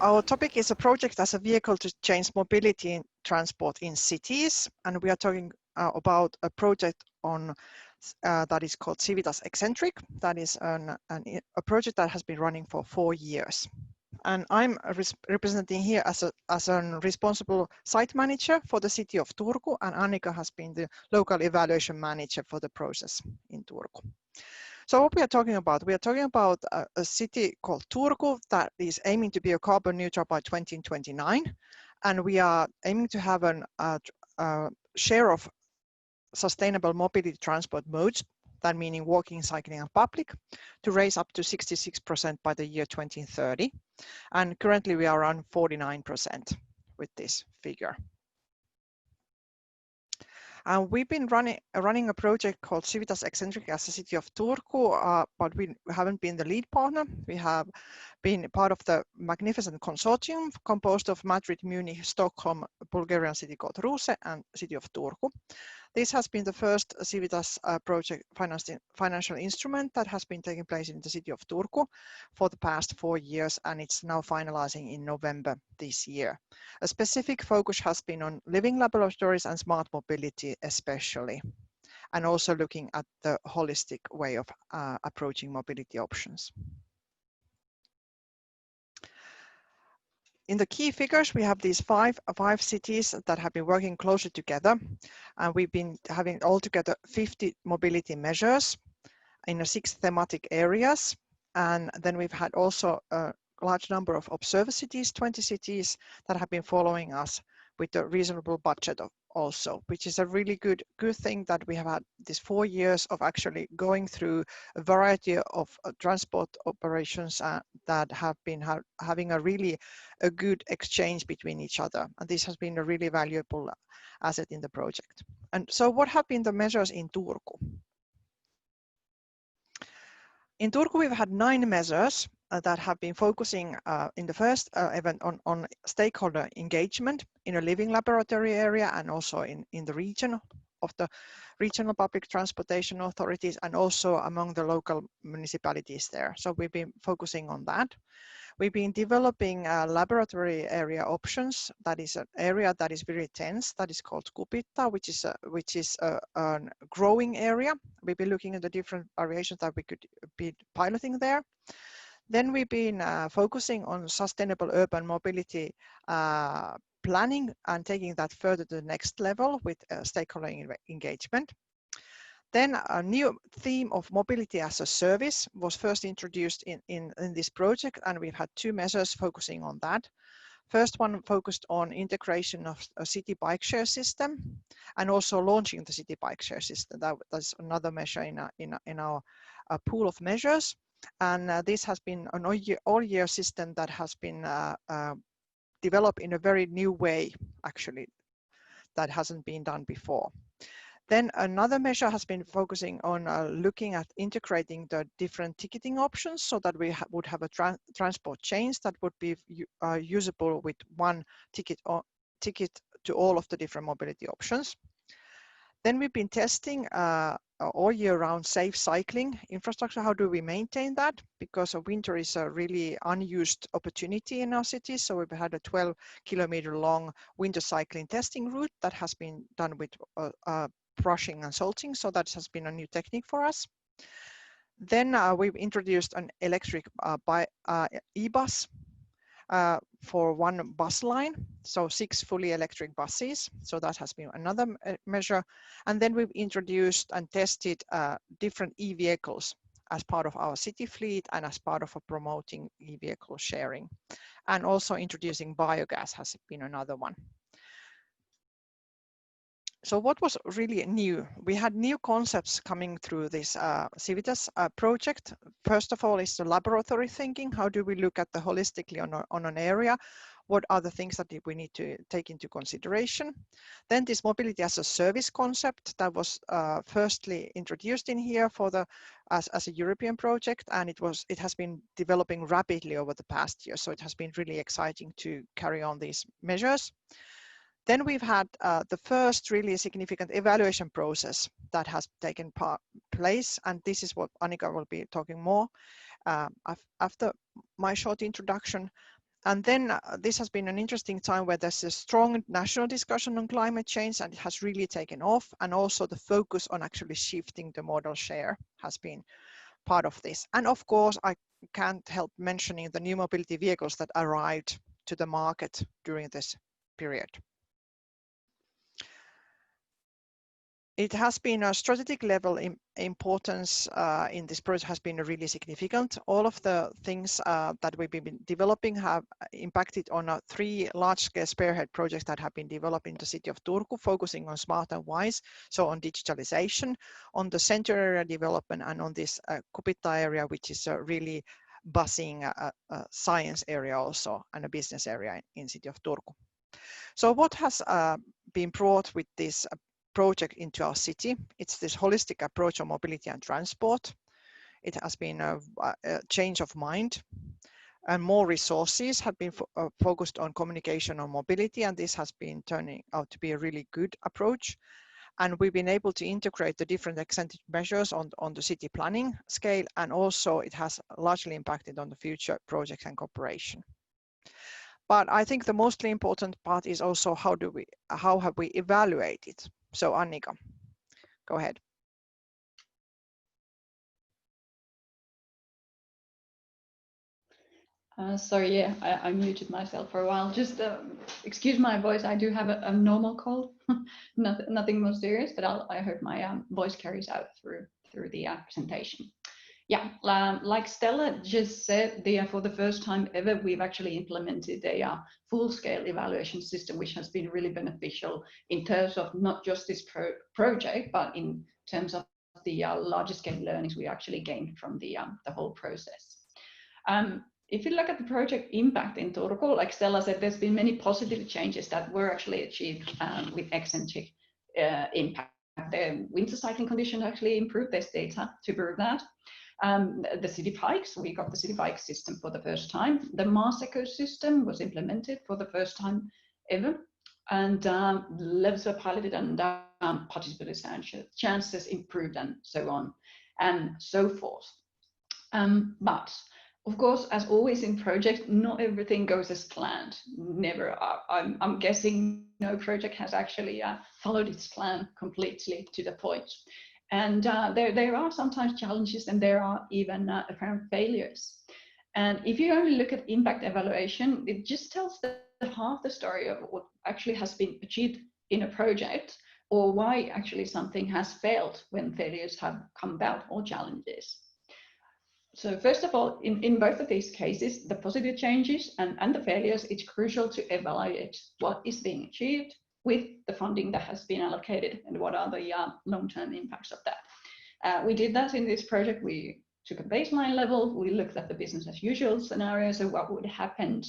our topic is a project as a vehicle to change mobility in transport in cities, and we are talking about a project on that is called CIVITAS ECCENTRIC. That is a project that has been running for 4 years. And I'm representing here as a responsible site manager for the city of Turku, and Annika has been the local evaluation manager for the process in Turku. So what we are talking about? We are talking about a city called Turku that is aiming to be a carbon neutral by 2029, and we are aiming to have a share of sustainable mobility transport modes, that meaning walking, cycling, and public, to raise up to 66% by the year 2030. And currently we are around 49% with this figure. And we've been running a project called CIVITAS ECCENTRIC as a city of Turku, but we haven't been the lead partner. We have been part of the magnificent consortium composed of Madrid, Munich, Stockholm, Bulgarian city called Ruse, and city of Turku. This has been the first CIVITAS project financial instrument that has been taking place in the city of Turku for the past 4 years, and it's now finalizing in November this year. A specific focus has been on living laboratories and smart mobility especially, and also looking at the holistic way of approaching mobility options. In the key figures, we have these five cities that have been working closely together, and we've been having altogether 50 mobility measures in 6 thematic areas. And then we've had also a large number of observer cities, 20 cities that have been following us with a reasonable budget also, which is a really good thing that we have had this 4 years of actually going through a variety of transport operations that have been having a good exchange between each other. And this has been a really valuable asset in the project. And so what have been the measures in Turku? In Turku, we've had 9 measures that have been focusing in the first event on stakeholder engagement in a living laboratory area, and also in the region of the regional public transportation authorities, and also among the local municipalities there. So we've been focusing on that. We've been developing laboratory area options. That is an area that is very tense, that is called Kupita, which is a growing area. We've been looking at the different variations that we could be piloting there. Then we've been focusing on sustainable urban mobility planning and taking that further to the next level with stakeholder engagement. Then a new theme of mobility as a service was first introduced in this project, and we've had 2 measures focusing on that. First one focused on integration of a city bike share system, and also launching the city bike share system. That's another measure in our pool of measures. And this has been an all-year system that has been developed in a very new way, actually, that hasn't been done before. Then another measure has been focusing on looking at integrating the different ticketing options so that we would have a transport chains that would be usable with one ticket to all of the different mobility options. Then we've been testing all year round safe cycling infrastructure. How do we maintain that? Because winter is a really unused opportunity in our cities. So we've had a 12-kilometer long winter cycling testing route that has been done with brushing and salting. So that has been a new technique for us. Then we've introduced an electric e-bus for one bus line, so 6 fully electric buses. So that has been another measure. And then we've introduced and tested different e-vehicles as part of our city fleet and as part of promoting e-vehicle sharing. And also introducing biogas has been another one. So what was really new? We had new concepts coming through this CIVITAS project. First of all is the laboratory thinking. How do we look at the holistically on an area? What are the things that we need to take into consideration? Then this mobility as a service concept that was firstly introduced in here for as a European project, and it has been developing rapidly over the past year. So it has been really exciting to carry on these measures. Then we've had the first really significant evaluation process that has taken place, and this is what Annika will be talking more after my short introduction. And then this has been an interesting time where there's a strong national discussion on climate change, and it has really taken off. And also the focus on actually shifting the modal share has been part of this. And of course, I can't help mentioning the new mobility vehicles that arrived to the market during this period. It has been a strategic level importance in this project has been really significant. All of the things that we've been developing have impacted on 3 large-scale spearhead projects that have been developed in the city of Turku, focusing on smart and wise, so on digitalization, on the center area development, and on this Kupita area, which is a really buzzing science area also, and a business area in city of Turku. So what has been brought with this project into our city? It's this holistic approach on mobility and transport. It has been a change of mind, and more resources have been focused on communication on mobility, and this has been turning out to be a really good approach. And we've been able to integrate the different eccentric measures on the city planning scale, and also it has largely impacted on the future projects and cooperation. But I think the mostly important part is also how have we evaluated? So Annika, go ahead. Sorry, yeah, I muted myself for a while. Just excuse my voice. I do have a normal cold, nothing more serious, but I hope my voice carries out through the presentation. Yeah, like Stella just said, for the first time ever, we've actually implemented a full-scale evaluation system, which has been really beneficial in terms of not just this project, but in terms of the larger scale learnings we actually gained from the whole process. If you look at the project impact in Turku, like Stella said, there's been many positive changes that were actually achieved with eccentric impact. The winter cycling conditions actually improved. There's data to prove that. The city bikes, we got the city bike system for the first time. The mass ecosystem was implemented for the first time ever. And levels were piloted, and participatory chances improved, and so on and so forth. But of course, as always in projects, not everything goes as planned. Never. I'm guessing no project has actually followed its plan completely to the point. And there are sometimes challenges, and there are even apparent failures. And if you only look at impact evaluation, it just tells half the story of what actually has been achieved in a project, or why actually something has failed when failures have come about, or challenges. So first of all, in both of these cases, the positive changes and the failures, it's crucial to evaluate what is being achieved with the funding that has been allocated, and what are the long-term impacts of that. We did that in this project. We took a baseline level. We looked at the business as usual scenario, so what would happen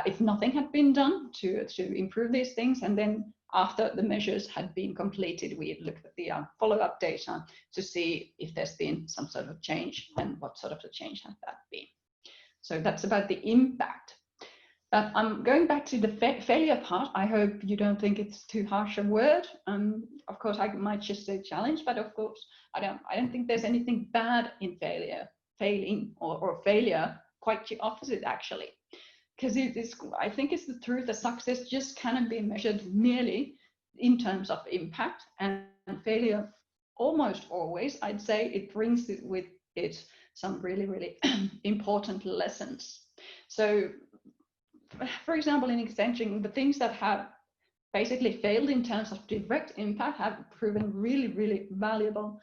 if nothing had been done to improve these things. And then after the measures had been completed, we looked at the follow-up data to see if there's been some sort of change, and what sort of a change has that been. So that's about the impact. I'm going back to the failure part. I hope you don't think it's too harsh a word. Of course, I might just say challenge, but of course, I don't think there's anything bad in failing or failure. Quite the opposite, actually. Because I think it's the truth that success just cannot be measured merely in terms of impact, and failure almost always, I'd say, it brings with it some really, really important lessons. So, for example, in eccentric, the things that have basically failed in terms of direct impact have proven really, really valuable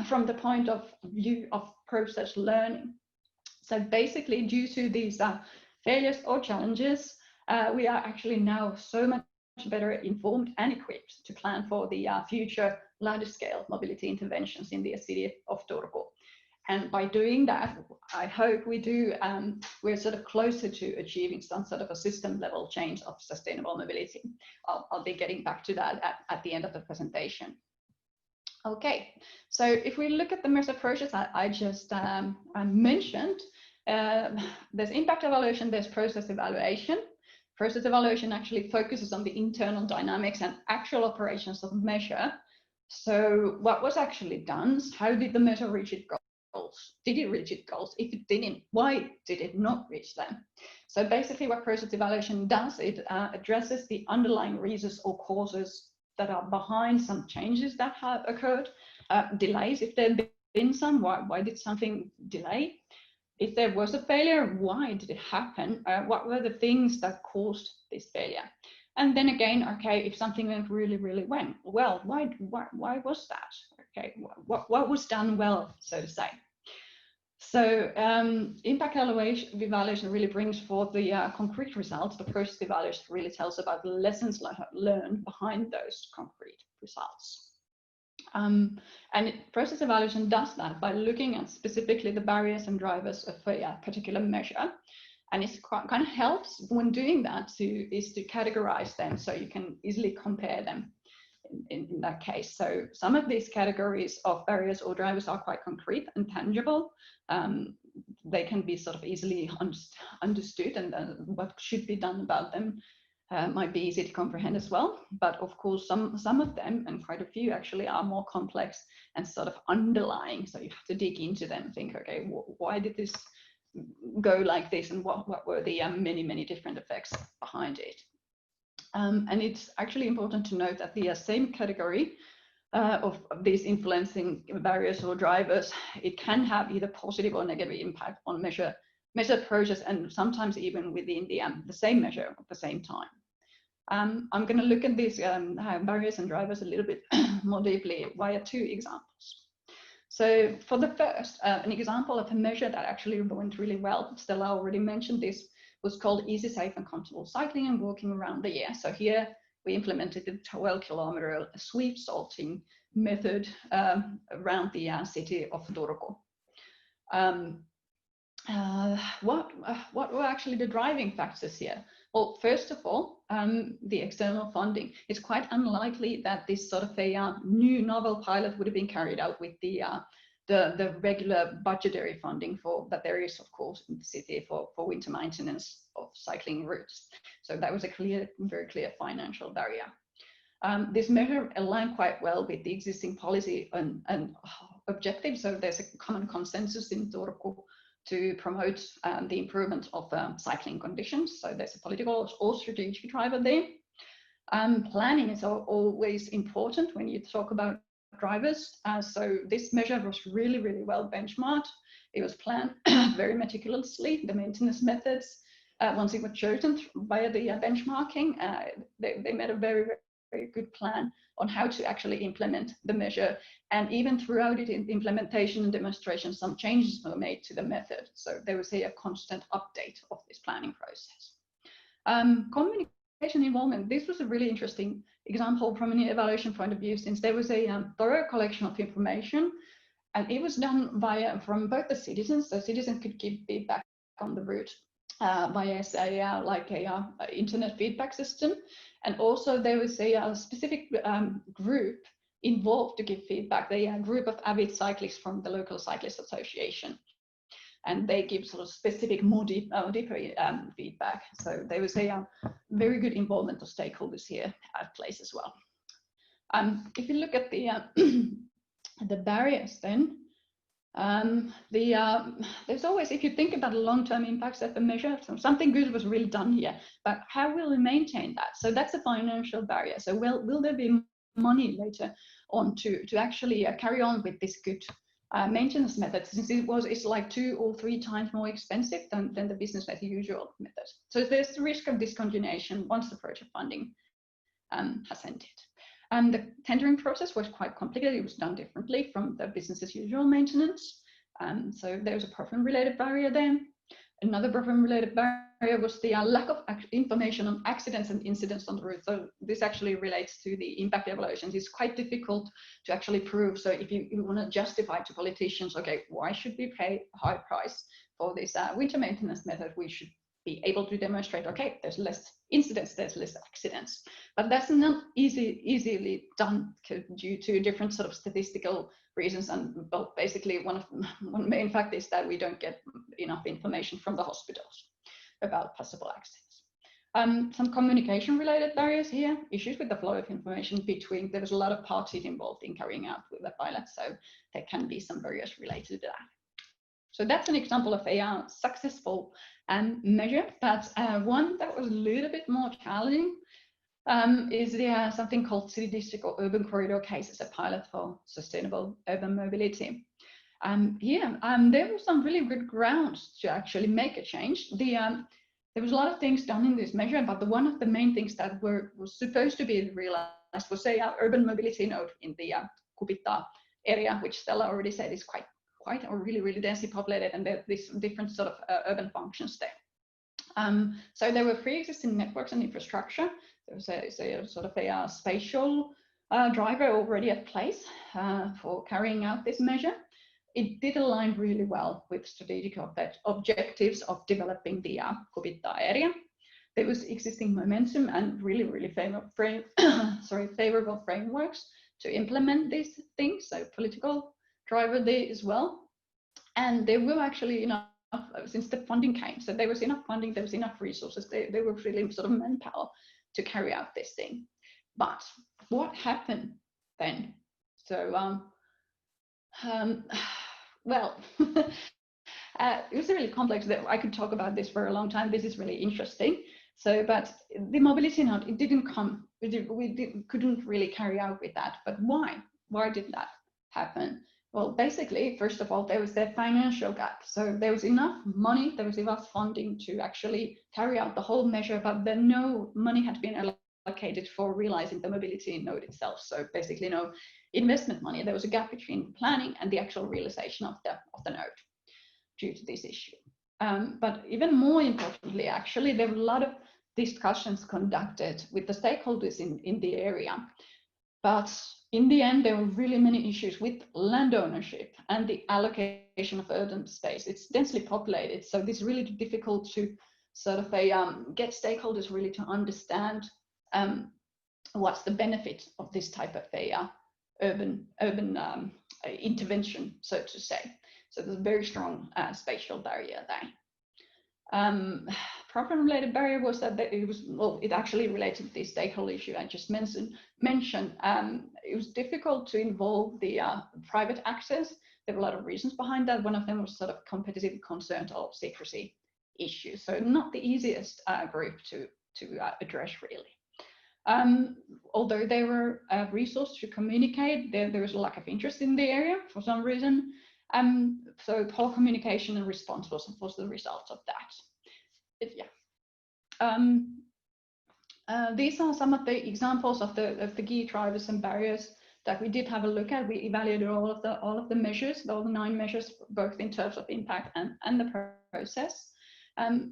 from the point of view of process learning. So basically, due to these failures or challenges, we are actually now so much better informed and equipped to plan for the future larger scale mobility interventions in the city of Turku. And by doing that, I hope we're sort of closer to achieving some sort of a system level change of sustainable mobility. I'll be getting back to that at the end of the presentation. Okay, so if we look at the measure process I just mentioned, there's impact evaluation, there's process evaluation. Process evaluation actually focuses on the internal dynamics and actual operations of measure. So what was actually done? How did the measure reach its goals? goals? Did it reach its goals? If it didn't, why did it not reach them? So basically what process evaluation does, it addresses the underlying reasons or causes that are behind some changes that have occurred, delays, if there have been some, why did something delay? If there was a failure, why did it happen? What were the things that caused this failure? And then again, okay, if something went really, really well, why was that? Okay, what was done well, so to say? So impact evaluation really brings forth the concrete results. The process evaluation really tells about the lessons learned behind those concrete results. And process evaluation does that by looking at specifically the barriers and drivers of a particular measure. And it kind of helps when doing that to categorize them so you can easily compare them in that case. So some of these categories of barriers or drivers are quite concrete and tangible. They can be sort of easily understood, and what should be done about them might be easy to comprehend as well. But of course, some of them, and quite a few actually, are more complex and sort of underlying. So you have to dig into them and think, okay, why did this go like this, and what were the many different effects behind it? And it's actually important to note that the same category of these influencing barriers or drivers, it can have either positive or negative impact on measure process, and sometimes even within the same measure at the same time. I'm going to look at these barriers and drivers a little bit more deeply via two examples. So for the first, an example of a measure that actually went really well, Stella already mentioned this, was called Easy, Safe and Comfortable Cycling and Walking Around the Year. So here we implemented the 12-kilometer sweep salting method around the city of Turku. What were actually the driving factors here? Well, first of all, the external funding. It's quite unlikely that this sort of a new novel pilot would have been carried out with the regular budgetary funding that there is, of course, in the city for winter maintenance of cycling routes. So that was a very clear financial barrier. This measure aligned quite well with the existing policy and objectives. So there's a common consensus in Turku to promote the improvement of cycling conditions. So there's a political or strategic driver there. Planning is always important when you talk about drivers. So this measure was really well benchmarked. It was planned very meticulously. The maintenance methods, once it was chosen via the benchmarking, they made a very good plan on how to actually implement the measure. And even throughout it, in implementation and demonstration, some changes were made to the method. So there was a constant update of this planning process. Communication involvement. This was a really interesting example from an evaluation point of view, since there was a thorough collection of information, and it was done from both the citizens. So citizens could give feedback on the route via a internet feedback system. And also there was a specific group involved to give feedback, the group of avid cyclists from the local cyclist association. And they give sort of specific, deeper feedback. So there was a very good involvement of stakeholders here at place as well. If you look at the barriers then, there's always, if you think about the long-term impacts of a measure, something good was really done here, but how will we maintain that? So that's a financial barrier. So will there be money later on to actually carry on with this good maintenance method, since it's like 2 or 3 times more expensive than the business as usual method. So there's the risk of discontinuation once the project funding has ended. And the tendering process was quite complicated. It was done differently from the business as usual maintenance. So there was a problem-related barrier there. Another problem-related barrier was the lack of information on accidents and incidents on the route. So this actually relates to the impact evaluations. It's quite difficult to actually prove. So if you want to justify to politicians, okay, why should we pay a high price for this winter maintenance method? We should be able to demonstrate, okay, there's less incidents, there's less accidents. But that's not easily done due to different sort of statistical reasons. And well, basically one main fact is that we don't get enough information from the hospitals about possible accidents. Some communication related barriers here, issues with the flow of information between, there was a lot of parties involved in carrying out with the pilot, so there can be some barriers related to that. So that's an example of a successful measure, but one that was a little bit more challenging is something called city district or urban corridor case as a pilot for sustainable urban mobility. Here, there were some really good grounds to actually make a change. There was a lot of things done in this measure, but one of the main things that was supposed to be realized was a urban mobility node in the CIVITAS area, which Stella already said is quite or really densely populated, and there are these different sort of urban functions there. So there were pre-existing networks and infrastructure. There was a sort of a spatial driver already at place for carrying out this measure. It did align really well with strategic objectives of developing the CIVITAS area. There was existing momentum and really favorable frameworks to implement these things, so political driver there as well. And there were actually enough, since the funding came, so there was enough funding, there was enough resources, there were really sort of manpower to carry out this thing. But what happened then? So, well, it was really complex. I could talk about this for a long time. This is really interesting. So, but the mobility node, it didn't come, we couldn't really carry out with that. But why? Why did that happen? Well, basically, first of all, there was the financial gap. So there was enough money, there was enough funding to actually carry out the whole measure, but then no money had been allocated for realizing the mobility node itself. So basically no investment money. There was a gap between planning and the actual realization of the node due to this issue. But even more importantly, actually, there were a lot of discussions conducted with the stakeholders in the area. But in the end, there were really many issues with land ownership and the allocation of urban space. It's densely populated, so it's really difficult to sort of get stakeholders really to understand what's the benefit of this type of urban intervention, so to say. So there's a very strong spatial barrier there. Problem-related barrier was that it actually related to the stakeholder issue I just mentioned. It was difficult to involve the private access. There were a lot of reasons behind that. One of them was sort of competitive concerns or secrecy issues. So not the easiest group to address really. Although there were resources to communicate, there was a lack of interest in the area for some reason. So poor communication and response was the result of that. These are some of the examples of the key drivers and barriers that we did have a look at. We evaluated all of the measures, all the 9 measures, both in terms of impact and the process.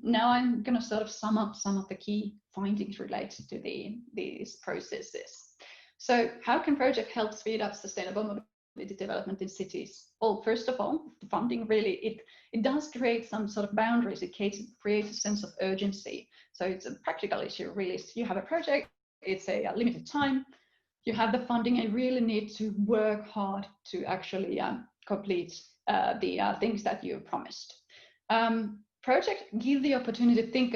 Now I'm going to sort of sum up some of the key findings related to these processes. So how can project help speed up sustainable mobility development in cities? Well, first of all, the funding really, it does create some sort of boundaries. It creates a sense of urgency. So it's a practical issue, really. So you have a project, it's a limited time, you have the funding, and you really need to work hard to actually complete the things that you promised. Projects give the opportunity to think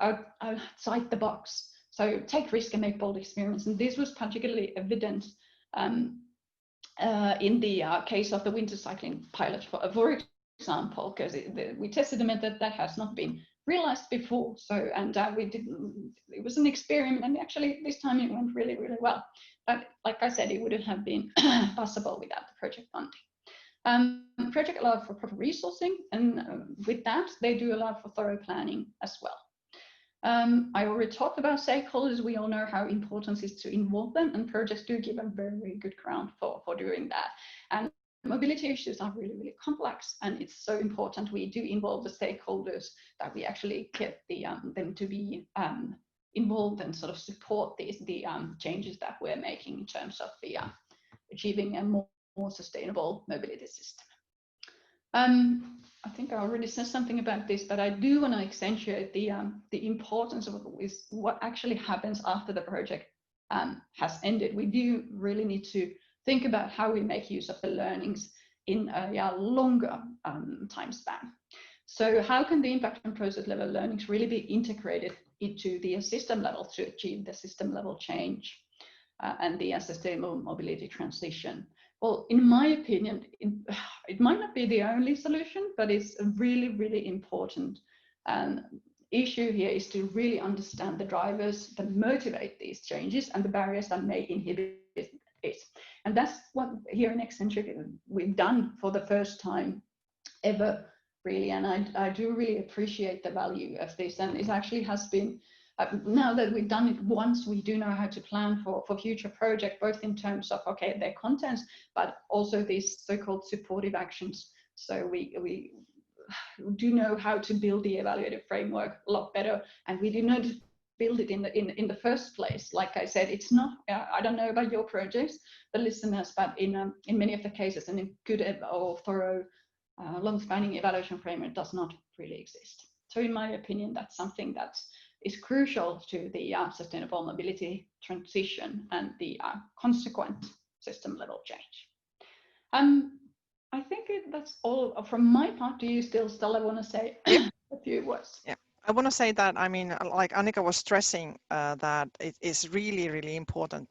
outside the box. So take risk and make bold experiments. And this was particularly evident in the case of the winter cycling pilot, for example, because we tested a method that has not been realized before. So, and it was an experiment, and actually this time it went really, really well. But like I said, it wouldn't have been possible without the project funding. Project allowed for proper resourcing, and with that, they do allow for thorough planning as well. I already talked about stakeholders. We all know how important it is to involve them, and projects do give a very, very good ground for doing that. And mobility issues are really, really complex, and it's so important we do involve the stakeholders, that we actually get them to be involved and sort of support the changes that we're making in terms of the achieving a more sustainable mobility system. I think I already said something about this, but I do want to accentuate the importance of what actually happens after the project has ended. We do really need to think about how we make use of the learnings in a longer time span. So how can the impact and process level learnings really be integrated into the system level to achieve the system level change and the sustainable mobility transition? Well, in my opinion, it might not be the only solution, but it's a really, really important issue here is to really understand the drivers that motivate these changes and the barriers that may inhibit it. And that's what here in Eccentric we've done for the first time ever, really. And I do really appreciate the value of this. And it actually has been, now that we've done it once, we do know how to plan for future projects, both in terms of, okay, their contents, but also these so-called supportive actions. So we do know how to build the evaluative framework a lot better, and we do not build it in the first place. Like I said, it's not, I don't know about your projects, the listeners, but in many of the cases, and in good or thorough long-spanning evaluation framework does not really exist. So in my opinion, that's something that is crucial to the sustainable mobility transition and the consequent system level change. I think that's all from my part. Do you still, Stella, want to say a few words? Yeah. I want to say that, I mean, like Annika was stressing, that it is really, really important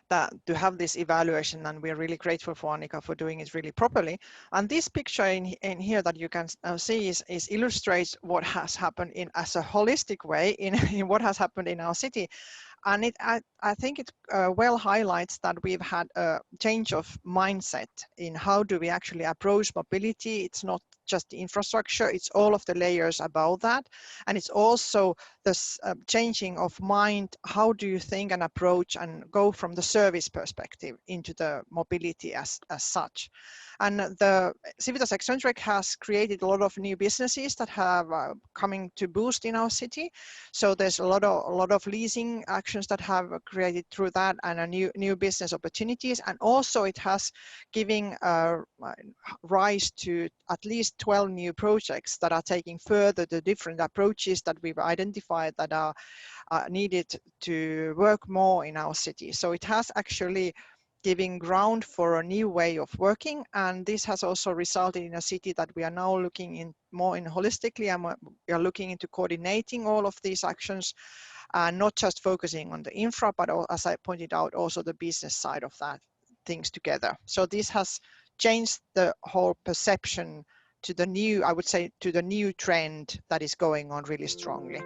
that to have this evaluation, and we're really grateful for Annika for doing it really properly. And this picture in here that you can see is illustrates what has happened in as a holistic way in what has happened in our city. And I think it well highlights that we've had a change of mindset in how do we actually approach mobility. It's not just the infrastructure, it's all of the layers about that. And it's also this changing of mind. How do you think and approach and go from the service perspective into the mobility as such? And the CIVITAS ECCENTRIC has created a lot of new businesses that have coming to boost in our city. So there's a lot of leasing actions that have created through that, and a new business opportunities. And also it has giving rise to at least 12 new projects that are taking further the different approaches that we've identified that are needed to work more in our city. So it has actually giving ground for a new way of working, and this has also resulted in a city that we are now looking in more in holistically, and we are looking into coordinating all of these actions, and not just focusing on the infra, but as I pointed out, also the business side of that things together. So this has changed the whole perception to the new, I would say, to the new trend that is going on really strongly.